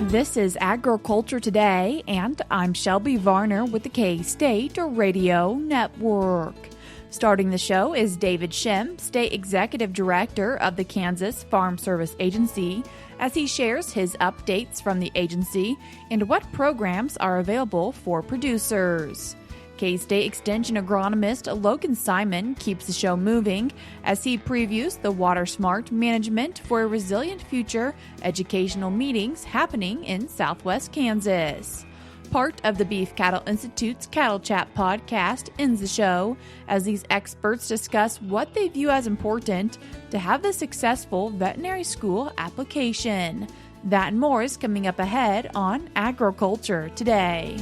This is Agriculture Today, and I'm Shelby Varner with the K-State Radio Network. Starting the show is David Schemm, State Executive Director of the Kansas Farm Service Agency, as he shares his updates from the agency and what programs are available for producers. K-State Extension agronomist Logan Simon keeps the show moving as he previews the Water Smart Management for a Resilient Future educational meetings happening in Southwest Kansas. Part of the Beef Cattle Institute's Cattle Chat podcast ends the show as these experts discuss what they view as important to have the successful veterinary school application. That and more is coming up ahead on Agriculture Today.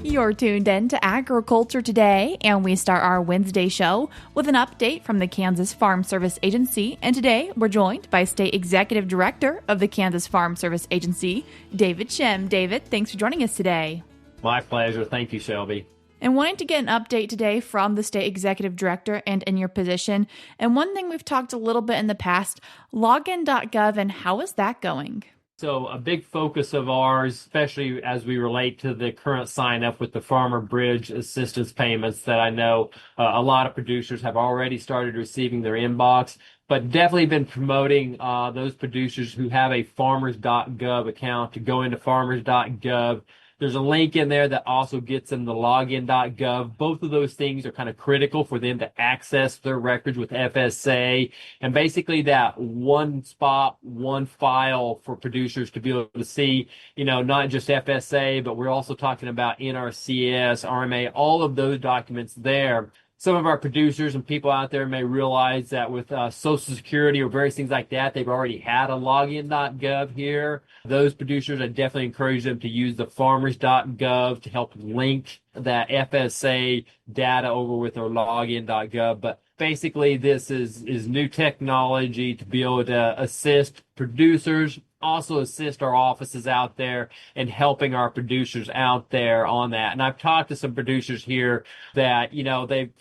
You're tuned in to Agriculture Today, and we start our Wednesday show with an update from the Kansas Farm Service Agency. And today, we're joined by State Executive Director of the Kansas Farm Service Agency, David Schemm. David, thanks for joining us today. My pleasure. Thank you, Shelby. And wanting to get an update today from the State Executive Director and in your position. And one thing we've talked a little bit in the past, login.gov, and how is that going? So a big focus of ours, especially as we relate to the current sign up with the Farmer Bridge assistance payments that I know a lot of producers have already started receiving their inbox, but definitely been promoting those producers who have a Farmers.gov account to go into Farmers.gov. There's a link in there that also gets them the login.gov. Both of those things are kind of critical for them to access their records with FSA, and basically that one spot, one file for producers to be able to see, not just FSA, but we're also talking about NRCS, RMA, all of those documents there. Some of our producers and people out there may realize that with Social Security or various things like that, they've already had a login.gov here. Those producers, I definitely encourage them to use the farmers.gov to help link that FSA data over with their login.gov. But basically, this is new technology to be able to assist producers, also assist our offices out there and helping our producers out there on that. And I've talked to some producers here that,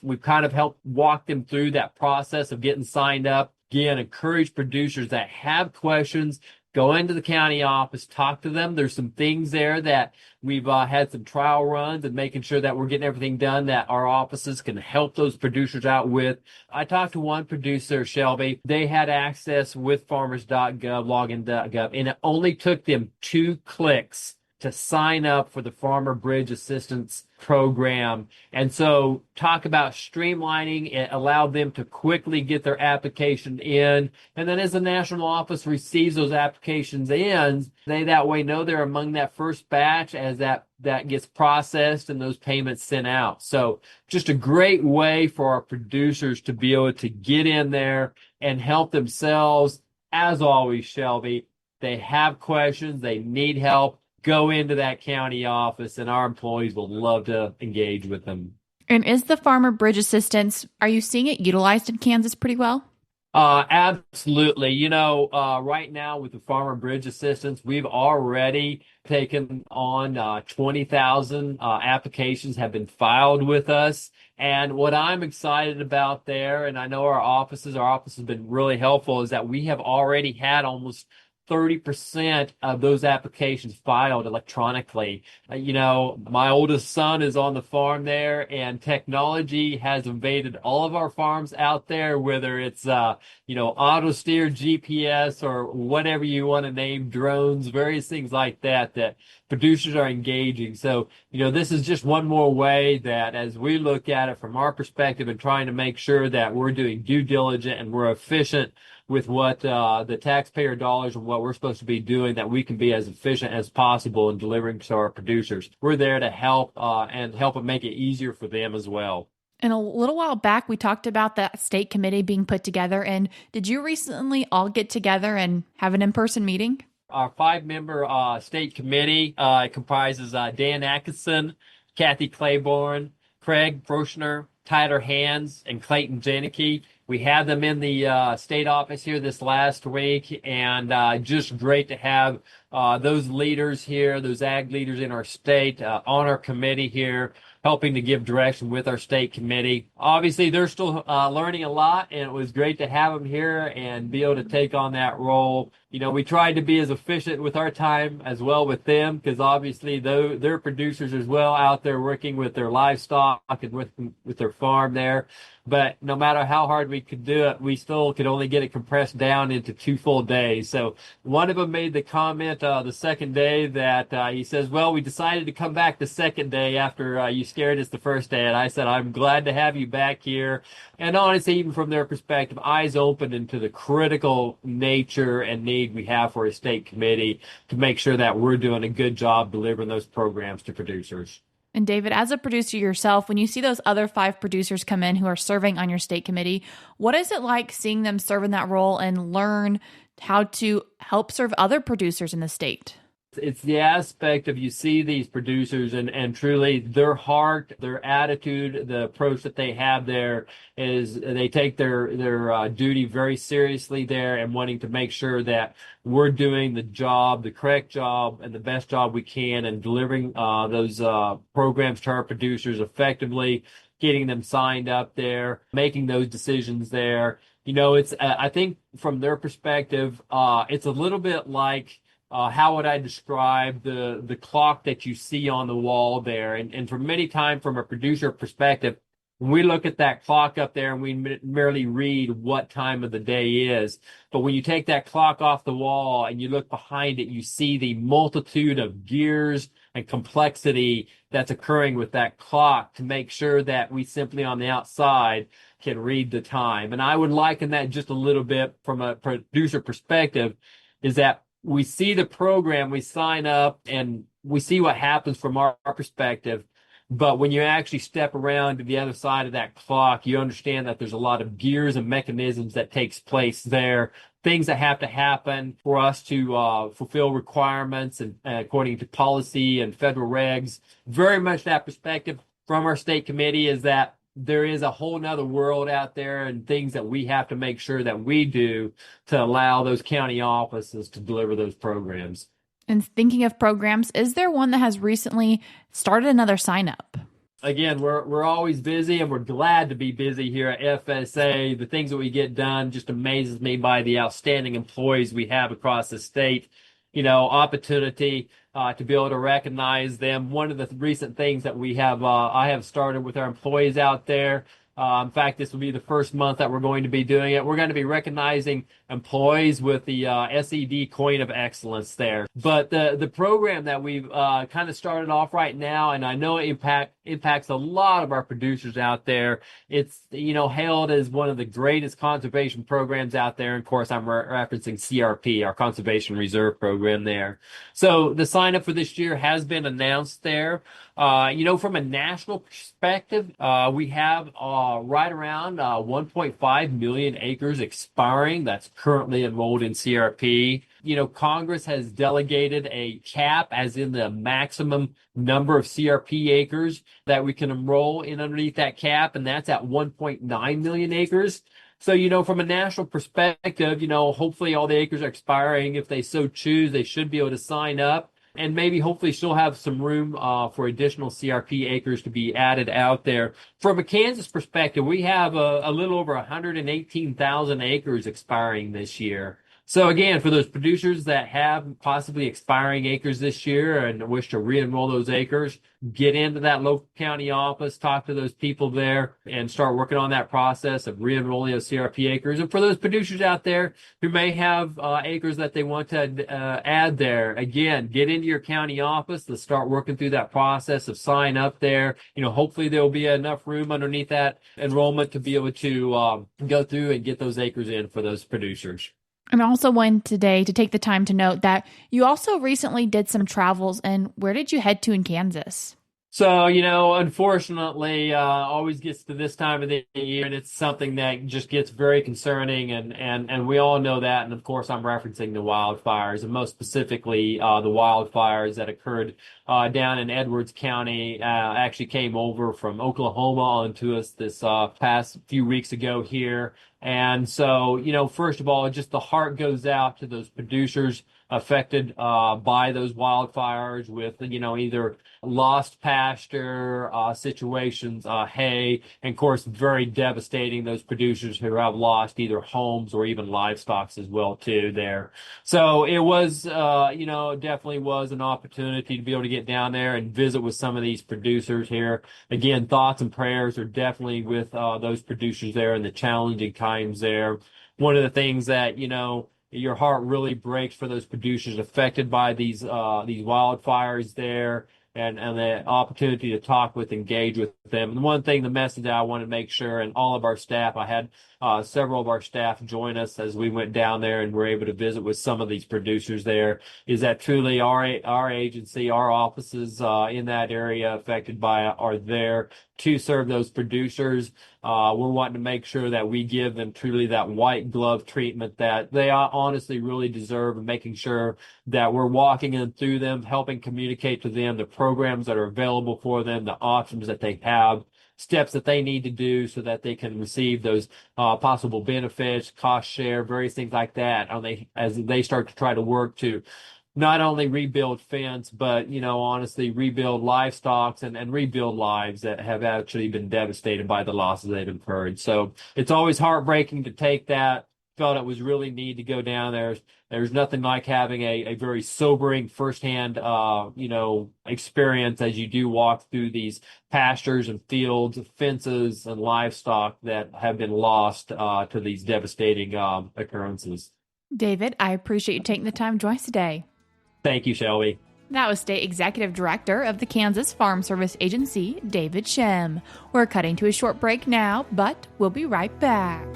we've kind of helped walk them through that process of getting signed up. Again, encourage producers that have questions, go into the county office, talk to them. There's some things there that we've had some trial runs and making sure that we're getting everything done that our offices can help those producers out with. I talked to one producer, Shelby. They had access with farmers.gov, login.gov, and it only took them 2 clicks to sign up for the Farmer Bridge Assistance Program. And so talk about streamlining. It allowed them to quickly get their application in. And then as the national office receives those applications in, they that way know they're among that first batch as that gets processed and those payments sent out. So just a great way for our producers to be able to get in there and help themselves. As always, Shelby, they have questions, they need help. Go into that county office, and our employees will love to engage with them. And is the Farmer Bridge Assistance, are you seeing it utilized in Kansas pretty well? Absolutely. Right now with the Farmer Bridge Assistance, we've already taken on 20,000 applications have been filed with us. And what I'm excited about there, and I know our office has been really helpful, is that we have already had almost 30% of those applications filed electronically. My oldest son is on the farm there, and technology has invaded all of our farms out there, whether it's, auto steer, GPS, or whatever you want to name, drones, various things like that producers are engaging. So, this is just one more way that as we look at it from our perspective and trying to make sure that we're doing due diligence and we're efficient with what the taxpayer dollars and what we're supposed to be doing, that we can be as efficient as possible in delivering to our producers. We're there to help and help and make it easier for them as well. And a little while back, we talked about that state committee being put together. And did you recently all get together and have an in-person meeting? Our 5-member state committee comprises Dan Atkinson, Kathy Claiborne, Craig Froschner, Tyler Hands, and Clayton Janicki. We had them in the state office here this last week, and just great to have those leaders here, those ag leaders in our state on our committee here, helping to give direction with our state committee. Obviously, they're still learning a lot, and it was great to have them here and be able to take on that role. We tried to be as efficient with our time as well with them, because obviously they're producers as well out there working with their livestock and with their farm there. But no matter how hard we could do it, we still could only get it compressed down into 2 full days. So one of them made the comment the second day that he says, well, we decided to come back the second day after you scared us the first day. And I said, I'm glad to have you back here. And honestly, even from their perspective, eyes open into the critical nature and need we have for a state committee to make sure that we're doing a good job delivering those programs to producers. And David, as a producer yourself, when you see those other 5 producers come in who are serving on your state committee, what is it like seeing them serve in that role and learn how to help serve other producers in the state? It's the aspect of you see these producers and truly their heart, their attitude, the approach that they have there is they take their duty very seriously there and wanting to make sure that we're doing the correct job and the best job we can and delivering those programs to our producers effectively, getting them signed up there, making those decisions there. It's I think from their perspective, it's a little bit like how would I describe the clock that you see on the wall there? And for many times, from a producer perspective, when we look at that clock up there and we merely read what time of the day is, but when you take that clock off the wall and you look behind it, you see the multitude of gears and complexity that's occurring with that clock to make sure that we simply on the outside can read the time. And I would liken that just a little bit from a producer perspective is that we see the program, we sign up, and we see what happens from our perspective. But when you actually step around to the other side of that clock, you understand that there's a lot of gears and mechanisms that takes place there, things that have to happen for us to fulfill requirements and according to policy and federal regs. Very much that perspective from our state committee is that there is a whole nother world out there and things that we have to make sure that we do to allow those county offices to deliver those programs. And thinking of programs, is there one that has recently started another sign up? Again, we're always busy and we're glad to be busy here at FSA. The things that we get done just amazes me by the outstanding employees we have across the state. Opportunity to be able to recognize them. One of the recent things that we have, I have started with our employees out there. In fact, this will be the first month that we're going to be doing it. We're going to be recognizing employees with the SED Coin of Excellence there. But the program that we've kind of started off right now, and I know it impacts a lot of our producers out there. It's, hailed as one of the greatest conservation programs out there. And of course, I'm referencing CRP, our Conservation Reserve Program there. So the sign up for this year has been announced there. From a national perspective, we have right around 1.5 million acres expiring that's currently enrolled in CRP. Congress has delegated a cap, as in the maximum number of CRP acres that we can enroll in underneath that cap, and that's at 1.9 million acres. So, from a national perspective, hopefully all the acres are expiring. If they so choose, they should be able to sign up. And maybe hopefully she'll have some room for additional CRP acres to be added out there. From a Kansas perspective, we have a little over 118,000 acres expiring this year. So again, for those producers that have possibly expiring acres this year and wish to re-enroll those acres, get into that local county office, talk to those people there, and start working on that process of re-enrolling those CRP acres. And for those producers out there who may have acres that they want to add there, again, get into your county office. Let's start working through that process of sign up there. Hopefully there will be enough room underneath that enrollment to be able to go through and get those acres in for those producers. And I also wanted today to take the time to note that you also recently did some travels, and where did you head to in Kansas? So, unfortunately, always gets to this time of the year, and it's something that just gets very concerning, and we all know that. And of course, I'm referencing the wildfires, and most specifically, the wildfires that occurred down in Edwards County, actually came over from Oklahoma onto us this past few weeks ago here. And so, first of all, just the heart goes out to those producers affected by those wildfires with, either lost pasture situations, hay, and of course, very devastating those producers who have lost either homes or even livestock as well too there. So it was, definitely was an opportunity to be able to get down there and visit with some of these producers here. Again, thoughts and prayers are definitely with those producers there and the challenging times there. One of the things that, your heart really breaks for those producers affected by these wildfires there, and the opportunity to talk with, engage with them. And one thing, the message that I want to make sure, and all of our staff, I had several of our staff join us as we went down there and were able to visit with some of these producers there, is that truly our agency, our offices in that area affected by it are there to serve those producers. We're wanting to make sure that we give them truly that white glove treatment that they honestly really deserve, and making sure that we're walking in through them, helping communicate to them the programs that are available for them, the options that they have, steps that they need to do so that they can receive those possible benefits, cost share, various things like that, as they start to try to work to not only rebuild fence, but, honestly, rebuild livestock and rebuild lives that have actually been devastated by the losses they've incurred. So it's always heartbreaking to take that. Felt it was really neat to go down there. There's nothing like having a very sobering firsthand, experience as you do walk through these pastures and fields, fences, and livestock that have been lost to these devastating occurrences. David, I appreciate you taking the time to join us today. Thank you, Shelby. That was State Executive Director of the Kansas Farm Service Agency, David Schemm. We're cutting to a short break now, but we'll be right back.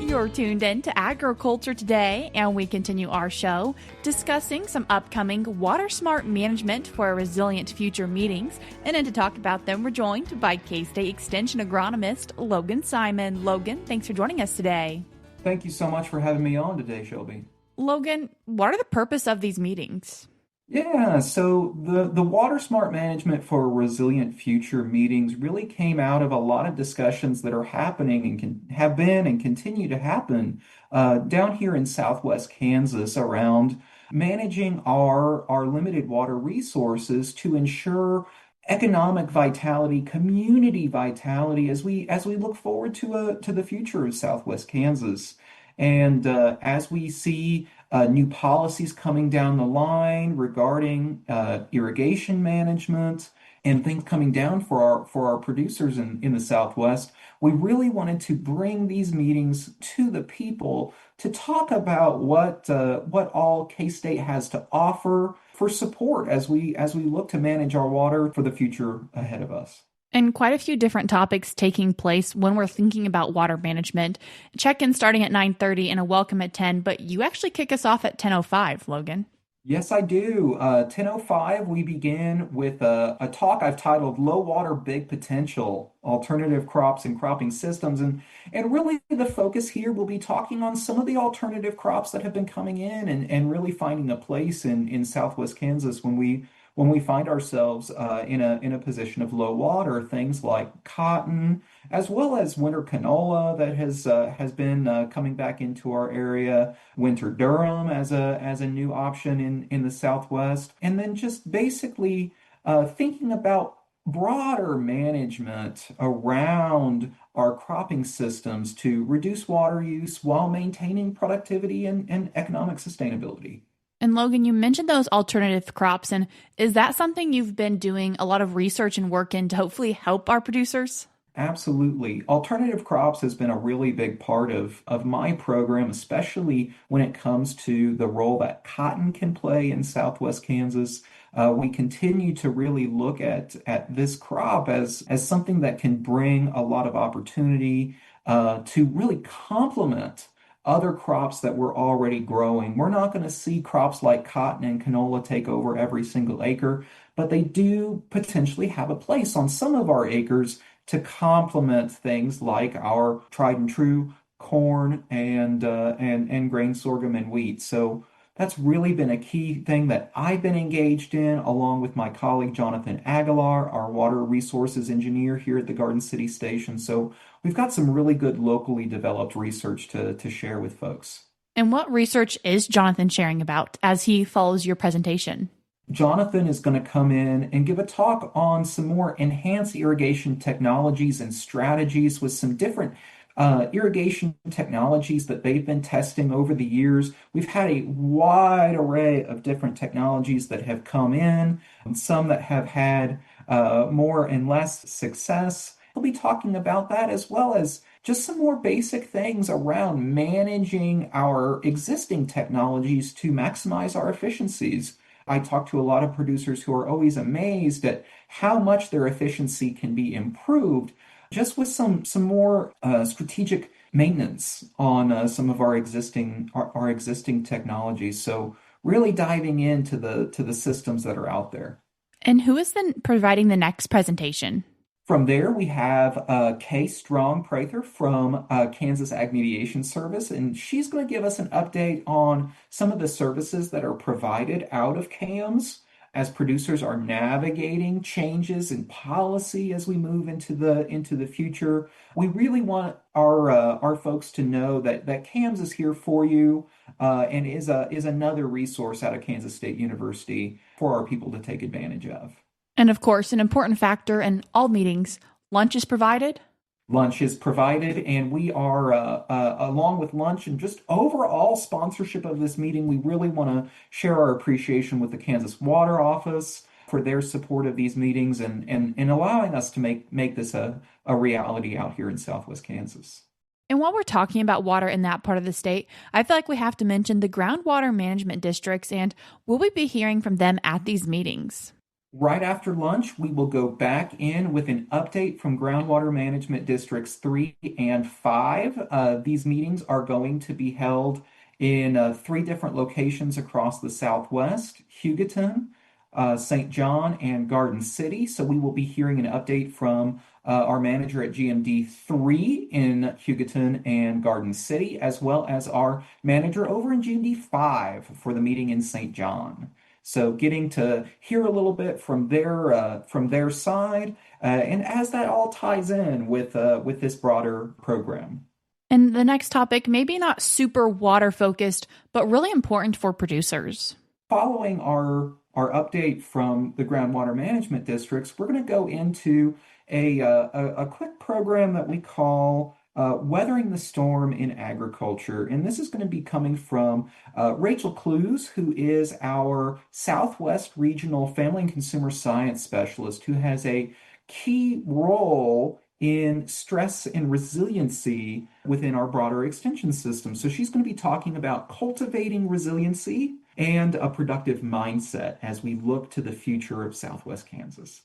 You're tuned in to Agriculture Today, and we continue our show discussing some upcoming water smart management for a resilient future meetings. And then to talk about them, we're joined by K-State Extension agronomist Logan Simon. Logan, thanks for joining us today. Thank you so much for having me on today, Shelby. Logan, what are the purpose of these meetings? Yeah, so the Water Smart Management for a Resilient Future meetings really came out of a lot of discussions that are happening and have been and continue to happen down here in Southwest Kansas around managing our limited water resources to ensure economic vitality, community vitality as we look forward to the future of Southwest Kansas. And as we see new policies coming down the line regarding irrigation management and things coming down for our producers in the Southwest, we really wanted to bring these meetings to the people to talk about what all K-State has to offer for support as we look to manage our water for the future ahead of us. And quite a few different topics taking place when we're thinking about water management. Check-in starting at 9:30 and a welcome at 10, but you actually kick us off at 10:05, Logan. Yes, I do. 10:05, we begin with a talk I've titled Low Water Big Potential, Alternative Crops and Cropping Systems. And really the focus here will be talking on some of the alternative crops that have been coming in and really finding a place in Southwest Kansas when we find ourselves in a position of low water, things like cotton, as well as winter canola that has been coming back into our area, winter durum as a new option in the Southwest, and then just basically thinking about broader management around our cropping systems to reduce water use while maintaining productivity and economic sustainability. And Logan, you mentioned those alternative crops, and is that something you've been doing a lot of research and work in to hopefully help our producers? Absolutely. Alternative crops has been a really big part of my program, especially when it comes to the role that cotton can play in Southwest Kansas. We continue to really look at this crop as something that can bring a lot of opportunity to really complement other crops that we're already growing. We're not going to see crops like cotton and canola take over every single acre, but they do potentially have a place on some of our acres to complement things like our tried and true corn and grain sorghum and wheat. So that's really been a key thing that I've been engaged in, along with my colleague Jonathan Aguilar, our water resources engineer here at the Garden City Station. So we've got some really good locally developed research to share with folks. And what research is Jonathan sharing about as he follows your presentation? Jonathan is going to come in and give a talk on some more enhanced irrigation technologies and strategies with some different irrigation technologies that they've been testing over the years. We've had a wide array of different technologies that have come in, and some that have had more and less success. We'll be talking about that as well as just some more basic things around managing our existing technologies to maximize our efficiencies. I talk to a lot of producers who are always amazed at how much their efficiency can be improved just with some more strategic maintenance on some of our existing technologies. So really diving into the systems that are out there. And who is then providing the next presentation? From there, we have Kay Strong-Prather from Kansas Ag Mediation Service, and she's going to give us an update on some of the services that are provided out of CAMS as producers are navigating changes in policy as we move into the future. We really want our folks to know that CAMS is here for you and is another resource out of Kansas State University for our people to take advantage of. And of course, an important factor in all meetings, lunch is provided? Lunch is provided, and we are, along with lunch and just overall sponsorship of this meeting, we really want to share our appreciation with the Kansas Water Office for their support of these meetings and allowing us to make this a reality out here in Southwest Kansas. And while we're talking about water in that part of the state, I feel like we have to mention the groundwater management districts, and will we be hearing from them at these meetings? Right after lunch, we will go back in with an update from Groundwater Management Districts 3 and 5. These meetings are going to be held in 3 different locations across the Southwest: Hugoton, St. John, and Garden City. So we will be hearing an update from our manager at GMD 3 in Hugoton and Garden City, as well as our manager over in GMD 5 for the meeting in St. John. So getting to hear a little bit from their side, and as that all ties in with this broader program. And the next topic, maybe not super water focused, but really important for producers. Following our update from the groundwater management districts, we're going to go into a quick program that we call Weathering the Storm in Agriculture. And this is going to be coming from Rachel Clues, who is our Southwest Regional Family and Consumer Science Specialist, who has a key role in stress and resiliency within our broader extension system. So she's going to be talking about cultivating resiliency and a productive mindset as we look to the future of Southwest Kansas.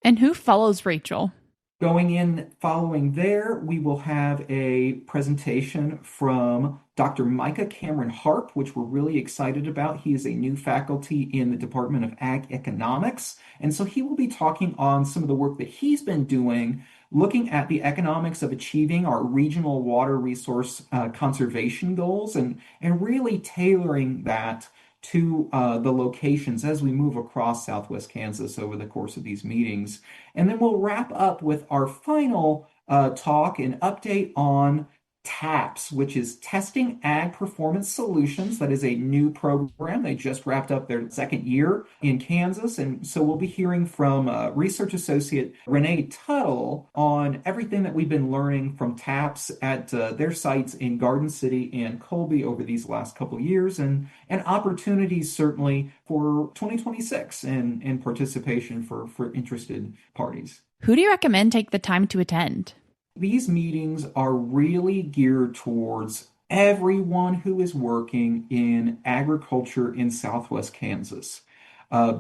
And who follows Rachel? Going in following there, we will have a presentation from Dr. Micah Cameron Harp, which we're really excited about. He is a new faculty in the Department of Ag Economics. And so he will be talking on some of the work that he's been doing, looking at the economics of achieving our regional water resource conservation goals and really tailoring that to the locations as we move across Southwest Kansas over the course of these meetings. And then we'll wrap up with our final talk and update on TAPS, which is Testing Ag Performance Solutions. That is a new program. They just wrapped up their second year in Kansas. And so we'll be hearing from Research Associate Renee Tuttle on everything that we've been learning from TAPS at their sites in Garden City and Colby over these last couple of years, and opportunities certainly for 2026 and participation for interested parties. Who do you recommend take the time to attend? These meetings are really geared towards everyone who is working in agriculture in Southwest Kansas.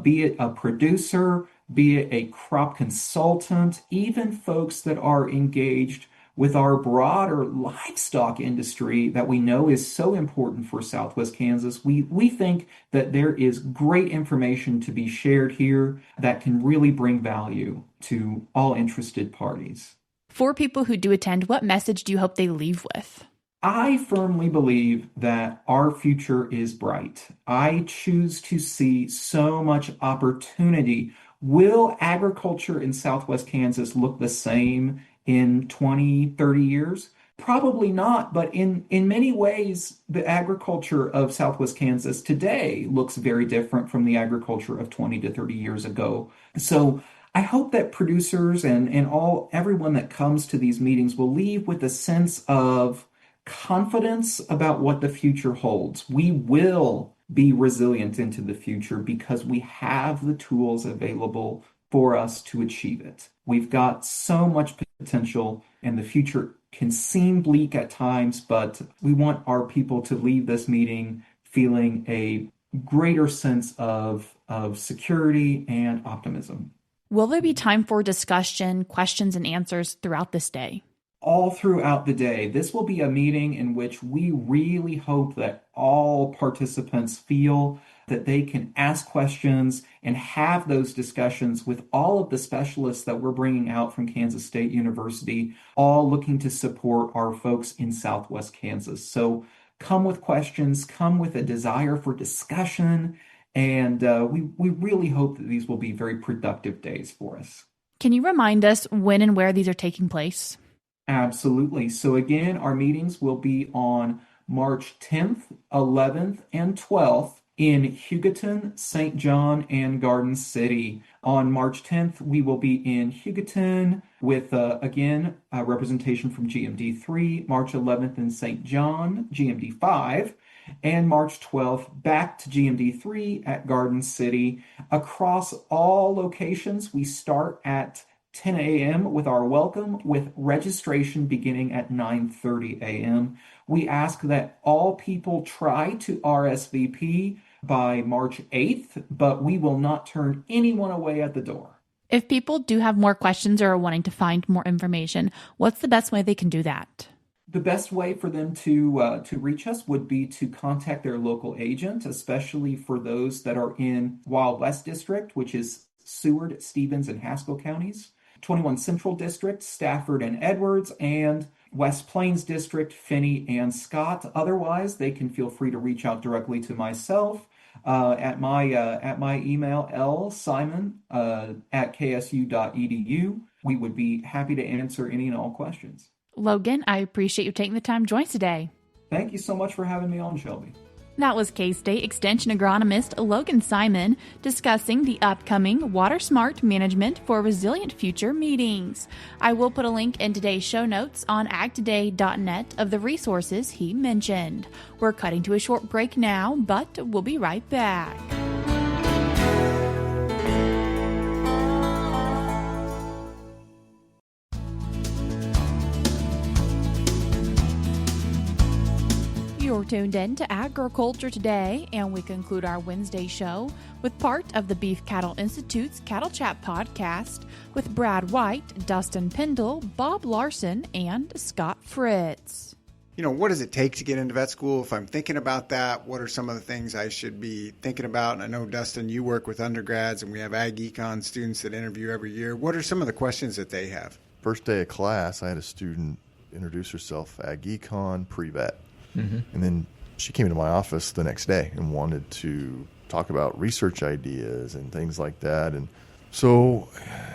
be it a producer, be it a crop consultant, even folks that are engaged with our broader livestock industry that we know is so important for Southwest Kansas. We think that there is great information to be shared here that can really bring value to all interested parties. For people who do attend, what message do you hope they leave with? I firmly believe that our future is bright. I choose to see so much opportunity. Will agriculture in Southwest Kansas look the same in 20, 30 years? Probably not, but in many ways, the agriculture of Southwest Kansas today looks very different from the agriculture of 20 to 30 years ago. So I hope that producers and everyone that comes to these meetings will leave with a sense of confidence about what the future holds. We will be resilient into the future because we have the tools available for us to achieve it. We've got so much potential, and the future can seem bleak at times, but we want our people to leave this meeting feeling a greater sense of security and optimism. Will there be time for discussion, questions, and answers throughout this day? All throughout the day. This will be a meeting in which we really hope that all participants feel that they can ask questions and have those discussions with all of the specialists that we're bringing out from Kansas State University, all looking to support our folks in Southwest Kansas. So come with questions, come with a desire for discussion, and we really hope that these will be very productive days for us. Can you remind us when and where these are taking place? Absolutely. So again, our meetings will be on March 10th, 11th, and 12th in Hugoton, St. John, and Garden City. On March 10th, we will be in Hugoton with, again, a representation from GMD 3, March 11th in St. John, GMD 5, and March 12th back to GMD 3 at Garden City. Across all locations, we start at 10 a.m. with our welcome, with registration beginning at 9:30 a.m. We ask that all people try to RSVP by March 8th, but we will not turn anyone away at the door. If people do have more questions or are wanting to find more information, what's the best way they can do that? The best way for them to reach us would be to contact their local agent, especially for those that are in Wild West District, which is Seward, Stevens, and Haskell counties. 21 Central District, Stafford and Edwards, and West Plains District, Finney and Scott. Otherwise, they can feel free to reach out directly to myself at my email, lsimon@ksu.edu. We would be happy to answer any and all questions. Logan, I appreciate you taking the time to join us today. Thank you so much for having me on, Shelby. That was K-State Extension agronomist Logan Simon discussing the upcoming Water Smart Management for Resilient Future meetings. I will put a link in today's show notes on agtoday.net of the resources he mentioned. We're cutting to a short break now, but we'll be right back. You're tuned in to Agriculture Today, and we conclude our Wednesday show with part of the Beef Cattle Institute's Cattle Chat podcast with Brad White, Dustin Pendle, Bob Larson, and Scott Fritz. You know, what does it take to get into vet school? If I'm thinking about that, what are some of the things I should be thinking about? And I know, Dustin, you work with undergrads, and we have Ag Econ students that interview every year. What are some of the questions that they have? First day of class, I had a student introduce herself, Ag Econ, pre-vet. Mm-hmm. And then she came into my office the next day and wanted to talk about research ideas and things like that. And so,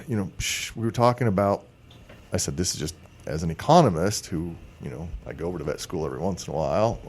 you know, we were talking about, I said, this is just as an economist who, you know, I go over to vet school every once in a while,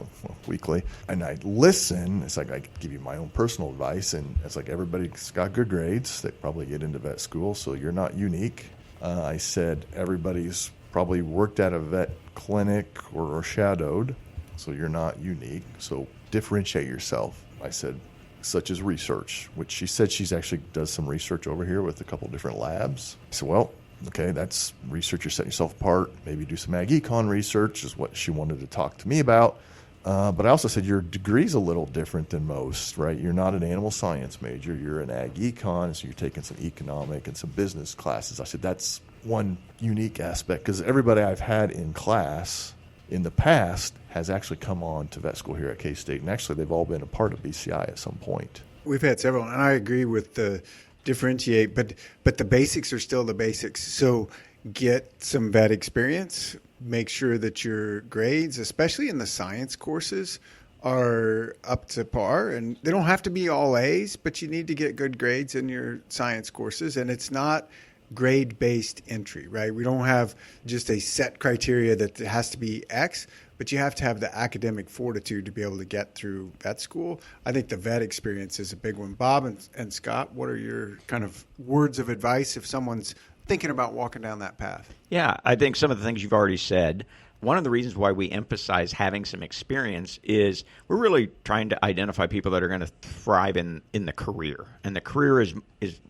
weekly, and I listen. It's like I give you my own personal advice, and it's like everybody's got good grades. They probably get into vet school, so you're not unique. I said everybody's probably worked at a vet clinic or shadowed. So you're not unique. So differentiate yourself. I said, such as research, which she said she's actually does some research over here with a couple different labs. I said, well, okay, that's research. You're setting yourself apart. Maybe do some Ag Econ research is what she wanted to talk to me about. But I also said your degree's a little different than most, right? You're not an animal science major. You're an ag econ, so you're taking some economic and some business classes. I said that's one unique aspect because everybody I've had in class in the past has actually come on to vet school here at K-State, and actually they've all been a part of BCI at some point. We've had several, and I agree with the differentiate, but the basics are still the basics. So get some vet experience. Make sure that your grades, especially in the science courses, are up to par. And they don't have to be all A's, but you need to get good grades in your science courses. And it's not grade-based entry, right? We don't have just a set criteria that it has to be X, but you have to have the academic fortitude to be able to get through vet school. I think the vet experience is a big one. Bob and Scott, what are your kind of words of advice if someone's thinking about walking down that path? Yeah, I think some of the things you've already said. One of the reasons why we emphasize having some experience is we're really trying to identify people that are going to thrive in the career. And the career is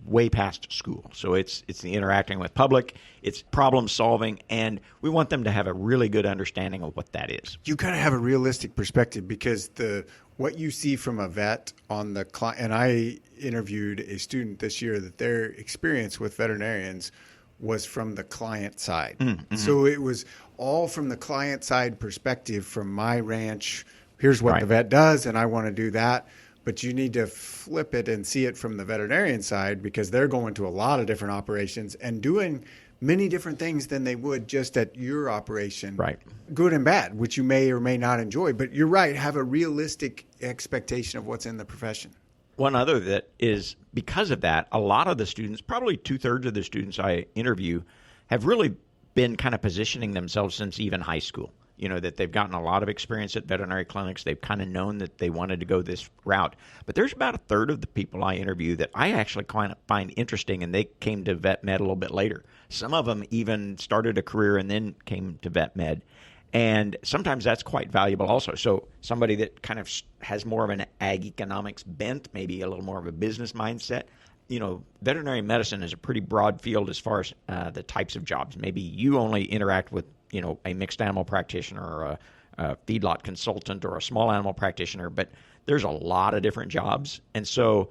way past school. So it's the interacting with public, it's problem solving, and we want them to have a really good understanding of what that is. You got to have a realistic perspective because what you see from a vet on the client, and I interviewed a student this year that their experience with veterinarians was from the client side. Mm-hmm. So it was all from the client side perspective from my ranch. Here's what the vet does, and I want to do that. But you need to flip it and see it from the veterinarian side because they're going to a lot of different operations and doing many different things than they would just at your operation. Right. Good and bad, which you may or may not enjoy. But you're right, have a realistic expectation of what's in the profession. One other that is because of that, a lot of the students, probably 2/3 of the students I interview, have really been kind of positioning themselves since even high school. You know, that they've gotten a lot of experience at veterinary clinics. They've kind of known that they wanted to go this route. But there's about 1/3 of the people I interview that I actually kind of find interesting, and they came to vet med a little bit later. Some of them even started a career and then came to vet med. And sometimes that's quite valuable also. So somebody that kind of has more of an ag economics bent, maybe a little more of a business mindset. You know, veterinary medicine is a pretty broad field as far as the types of jobs. Maybe you only interact with, you know, a mixed animal practitioner or a feedlot consultant or a small animal practitioner, but there's a lot of different jobs. And so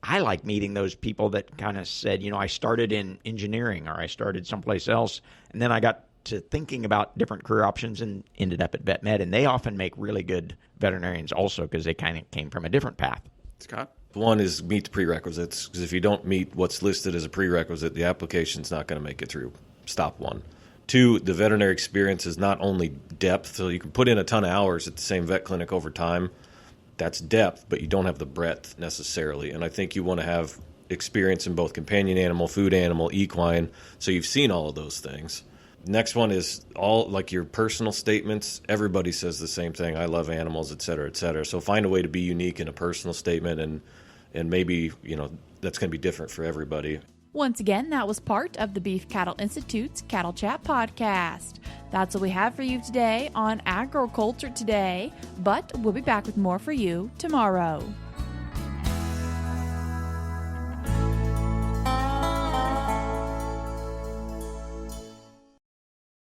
I like meeting those people that kind of said, you know, I started in engineering or I started someplace else, and then I got to thinking about different career options and ended up at vet med. And they often make really good veterinarians also because they kind of came from a different path. Scott? One is meet the prerequisites, because if you don't meet what's listed as a prerequisite, the application's not going to make it through. Stop one. 2, the veterinary experience is not only depth, so you can put in a ton of hours at the same vet clinic over time. That's depth, but you don't have the breadth necessarily. And I think you want to have experience in both companion animal, food animal, equine, so you've seen all of those things. Next one is all like your personal statements. Everybody says the same thing. I love animals, et cetera, et cetera. So find a way to be unique in a personal statement, and maybe, you know, that's going to be different for everybody. Once again, that was part of the Beef Cattle Institute's Cattle Chat podcast. That's what we have for you today on Agriculture Today, but we'll be back with more for you tomorrow.